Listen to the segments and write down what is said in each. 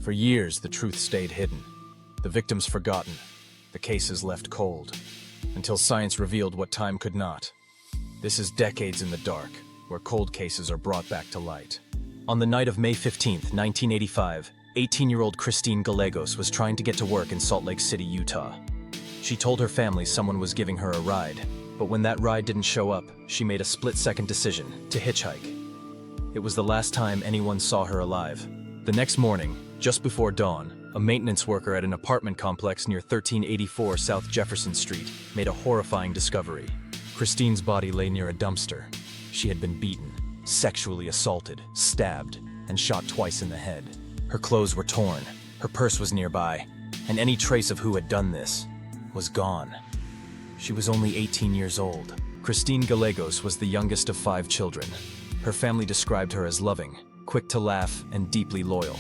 For years, the truth stayed hidden. The victims forgotten, the cases left cold, until science revealed what time could not. This is decades in the dark, where cold cases are brought back to light. On the night of May 15, 1985, 18-year-old Christine Gallegos was trying to get to work in Salt Lake City, Utah. She told her family someone was giving her a ride, but when that ride didn't show up, she made a split-second decision to hitchhike. It was the last time anyone saw her alive. The next morning, just before dawn, a maintenance worker at an apartment complex near 1384 South Jefferson Street made a horrifying discovery. Christine's body lay near a dumpster. She had been beaten, sexually assaulted, stabbed, and shot twice in the head. Her clothes were torn, her purse was nearby, and any trace of who had done this was gone. She was only 18 years old. Christine Gallegos was the youngest of 5 children. Her family described her as loving, quick to laugh, and deeply loyal.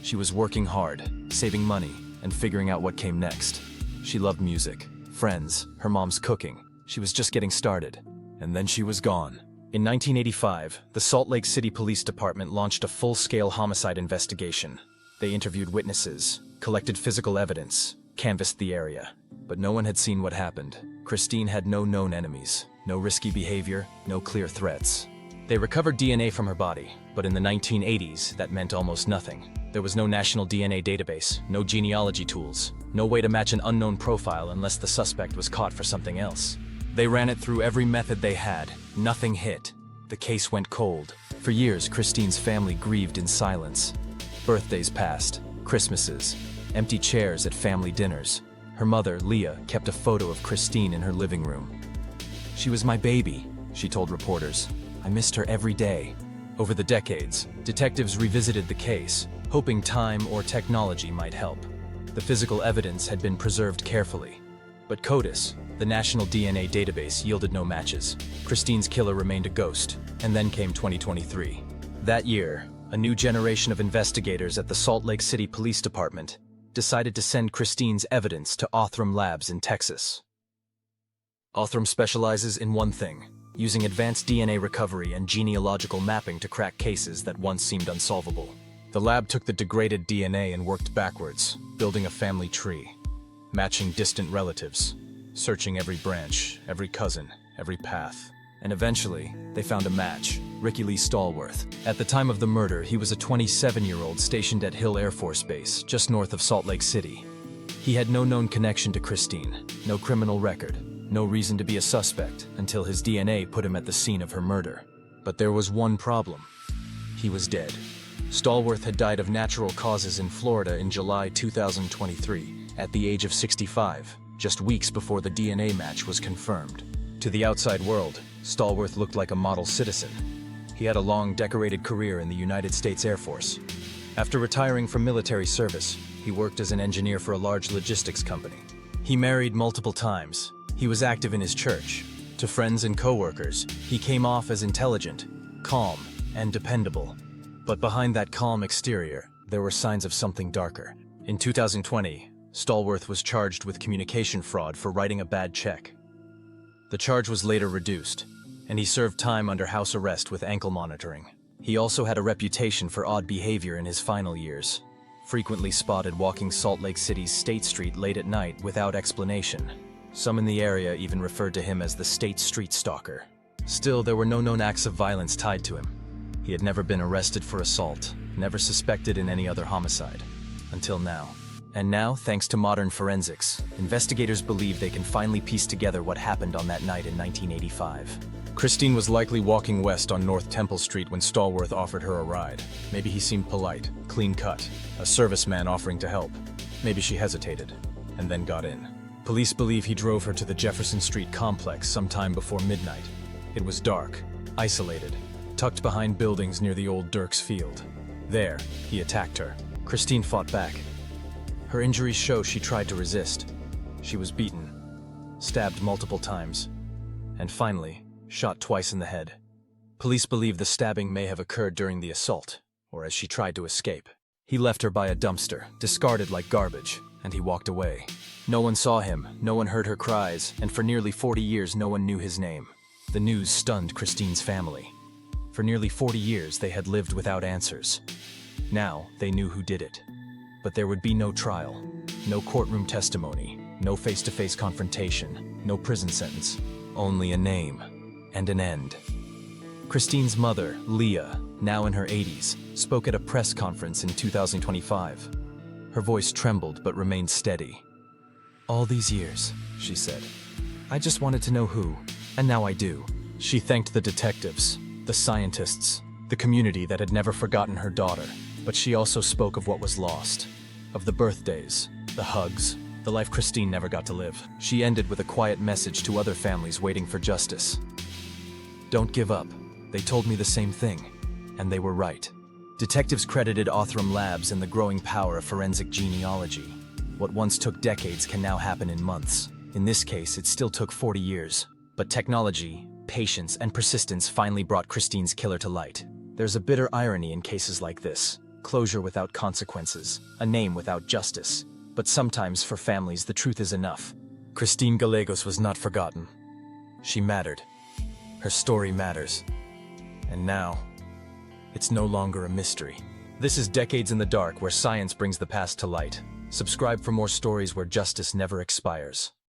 She was working hard, saving money, and figuring out what came next. She loved music, friends, her mom's cooking. She was just getting started. And then she was gone. In 1985, the Salt Lake City Police Department launched a full-scale homicide investigation. They interviewed witnesses, collected physical evidence, canvassed the area. But no one had seen what happened. Christine had no known enemies, no risky behavior, no clear threats. They recovered DNA from her body, but in the 1980s, that meant almost nothing. There was no national DNA database, no genealogy tools, no way to match an unknown profile unless the suspect was caught for something else. They ran it through every method they had. Nothing hit. The case went cold. For years, Christine's family grieved in silence. Birthdays passed, Christmases, empty chairs at family dinners. Her mother, Leah, kept a photo of Christine in her living room. "She was my baby," she told reporters. "I missed her every day." Over the decades, detectives revisited the case, hoping time or technology might help. The physical evidence had been preserved carefully. But CODIS, the national DNA database, yielded no matches. Christine's killer remained a ghost, and then came 2023. That year, a new generation of investigators at the Salt Lake City Police Department decided to send Christine's evidence to Othram Labs in Texas. Othram specializes in one thing: using advanced DNA recovery and genealogical mapping to crack cases that once seemed unsolvable. The lab took the degraded DNA and worked backwards, building a family tree, matching distant relatives, searching every branch, every cousin, every path. And eventually, they found a match: Ricky Lee Stallworth. At the time of the murder, he was a 27-year-old stationed at Hill Air Force Base, just north of Salt Lake City. He had no known connection to Christine, no criminal record, no reason to be a suspect, until his DNA put him at the scene of her murder. But there was one problem. He was dead. Stallworth had died of natural causes in Florida in July 2023, at the age of 65, just weeks before the DNA match was confirmed. To the outside world, Stallworth looked like a model citizen. He had a long, decorated career in the United States Air Force. After retiring from military service, he worked as an engineer for a large logistics company. He married multiple times. He was active in his church. To friends and coworkers, he came off as intelligent, calm, and dependable. But behind that calm exterior, there were signs of something darker. In 2020, Stallworth was charged with communication fraud for writing a bad check. The charge was later reduced, and he served time under house arrest with ankle monitoring. He also had a reputation for odd behavior in his final years, frequently spotted walking Salt Lake City's State Street late at night without explanation. Some in the area even referred to him as the State Street Stalker. Still, there were no known acts of violence tied to him. He had never been arrested for assault, never suspected in any other homicide, until now. And now, thanks to modern forensics, investigators believe they can finally piece together what happened on that night in 1985. Christine was likely walking west on North Temple Street when Stallworth offered her a ride. Maybe he seemed polite, clean-cut, a serviceman offering to help. Maybe she hesitated, and then got in. Police believe he drove her to the Jefferson Street complex sometime before midnight. It was dark, isolated, tucked behind buildings near the old Dirks Field. There, he attacked her. Christine fought back. Her injuries show she tried to resist. She was beaten, stabbed multiple times, and finally, shot twice in the head. Police believe the stabbing may have occurred during the assault, or as she tried to escape. He left her by a dumpster, discarded like garbage, and he walked away. No one saw him, no one heard her cries, and for nearly 40 years no one knew his name. The news stunned Christine's family. For nearly 40 years they had lived without answers. Now they knew who did it. But there would be no trial, no courtroom testimony, no face-to-face confrontation, no prison sentence, only a name and an end. Christine's mother, Leah, now in her 80s, spoke at a press conference in 2025. Her voice trembled but remained steady. "All these years," she said, "I just wanted to know who, and now I do." She thanked the detectives, the scientists, the community that had never forgotten her daughter. But she also spoke of what was lost, of the birthdays, the hugs, the life Christine never got to live. She ended with a quiet message to other families waiting for justice. "Don't give up. They told me the same thing, and they were right." Detectives credited Othram Labs in the growing power of forensic genealogy. What once took decades can now happen in months. In this case, it still took 40 years. But technology, patience, and persistence finally brought Christine's killer to light. There's a bitter irony in cases like this. Closure without consequences, a name without justice. But sometimes, for families, the truth is enough. Christine Gallegos was not forgotten. She mattered. Her story matters. And now, it's no longer a mystery. This is Decades in the Dark, where science brings the past to light. Subscribe for more stories where justice never expires.